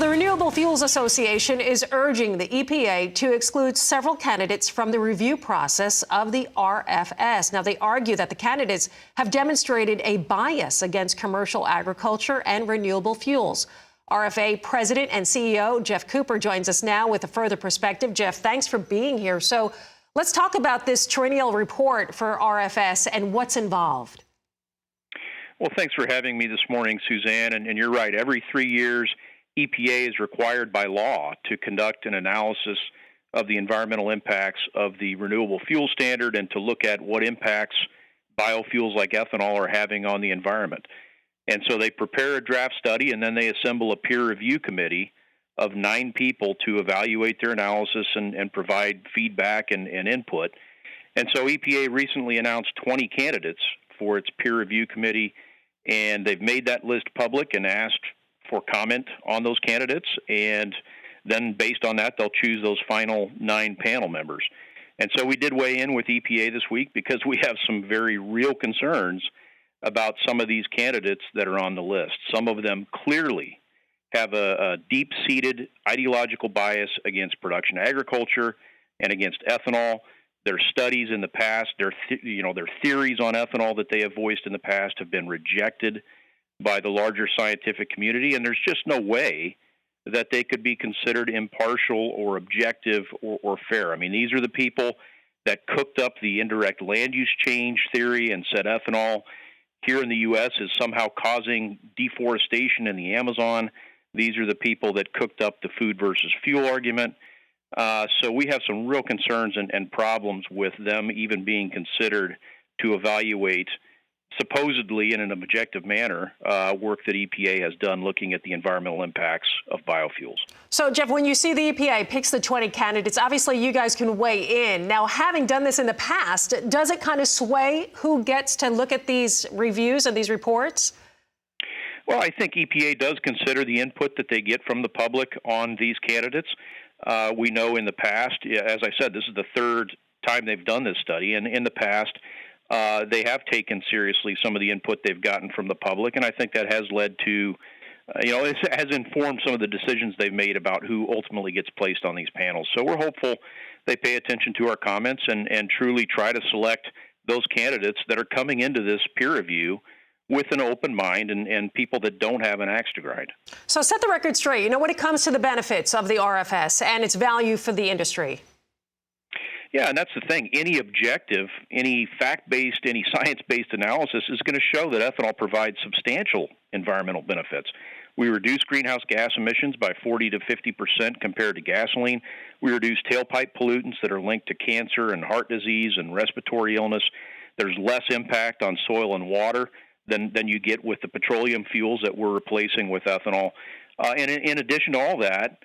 The Renewable Fuels Association is urging the EPA to exclude several candidates from the review process of the RFS. Now, they argue that the candidates have demonstrated a bias against commercial agriculture and renewable fuels. RFA President and CEO Jeff Cooper joins us now with a further perspective. Jeff, thanks for being here. So let's talk about this triennial report for RFS and what's involved. Well, thanks for having me this morning, Suzanne. And you're right. Every 3 years, EPA is required by law to conduct an analysis of the environmental impacts of the renewable fuel standard and to look at what impacts biofuels like ethanol are having on the environment. And so they prepare a draft study, and then they assemble a peer review committee of 9 people to evaluate their analysis and provide feedback and input. And so EPA recently announced 20 candidates for its peer review committee, and they've made that list public and asked for comment on those candidates, and then based on that, they'll choose those final 9 panel members. And so we did weigh in with EPA this week because we have some very real concerns about some of these candidates that are on the list. Some of them clearly have a deep-seated ideological bias against production agriculture and against ethanol. Their studies in the past, their theories on ethanol that they have voiced in the past have been rejected by the larger scientific community, and there's just no way that they could be considered impartial or objective or fair. I mean, these are the people that cooked up the indirect land use change theory and said ethanol here in the U.S. is somehow causing deforestation in the Amazon. These are the people that cooked up the food versus fuel argument. So we have some real concerns and problems with them even being considered to evaluate supposedly in an objective manner, work that EPA has done looking at the environmental impacts of biofuels. So, Jeff, when you see the EPA picks the 20 candidates, obviously you guys can weigh in. Now, having done this in the past, does it kind of sway who gets to look at these reviews and these reports? Well, I think EPA does consider the input that they get from the public on these candidates. We know in the past, as I said, this is the 3rd time they've done this study, and in the past, they have taken seriously some of the input they've gotten from the public, and I think that has led to, it has informed some of the decisions they've made about who ultimately gets placed on these panels. So we're hopeful they pay attention to our comments and truly try to select those candidates that are coming into this peer review with an open mind and people that don't have an axe to grind. So set the record straight, when it comes to the benefits of the RFS and its value for the industry. Yeah, and that's the thing. Any objective, any fact-based, any science-based analysis is going to show that ethanol provides substantial environmental benefits. We reduce greenhouse gas emissions by 40 to 50% compared to gasoline. We reduce tailpipe pollutants that are linked to cancer and heart disease and respiratory illness. There's less impact on soil and water than you get with the petroleum fuels that we're replacing with ethanol. And in addition to all that,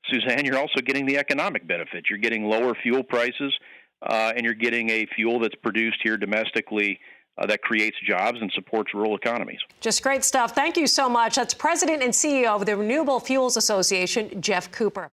Suzanne, you're also getting the economic benefits. You're getting lower fuel prices, and you're getting a fuel that's produced here domestically that creates jobs and supports rural economies. Just great stuff. Thank you so much. That's President and CEO of the Renewable Fuels Association, Jeff Cooper.